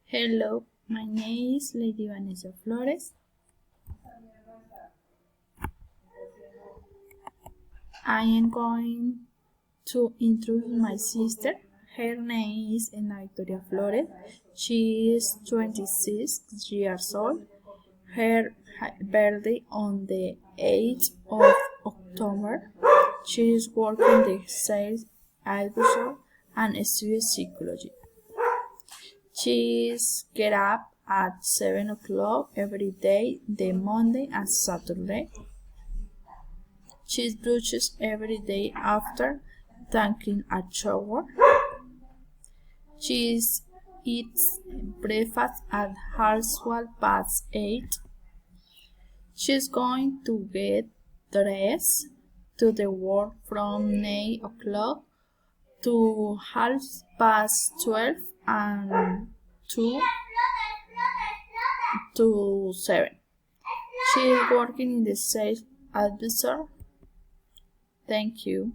Hello, my name is Lady Vanessa Flores. I am going to introduce my sister. Her name is Ana Victoria Flores. She is 26 years old. Her birthday on the 8th of October. She is working the sales advisor and studies psychology. She get up at 7 o'clock every day, the Monday and Saturday. She brushes every day after taking a shower. She eats breakfast at 8:30. She's going to get dressed to the work from 9 o'clock to 12:30 and 2 to 7. She is working in the sales advisor. Thank you.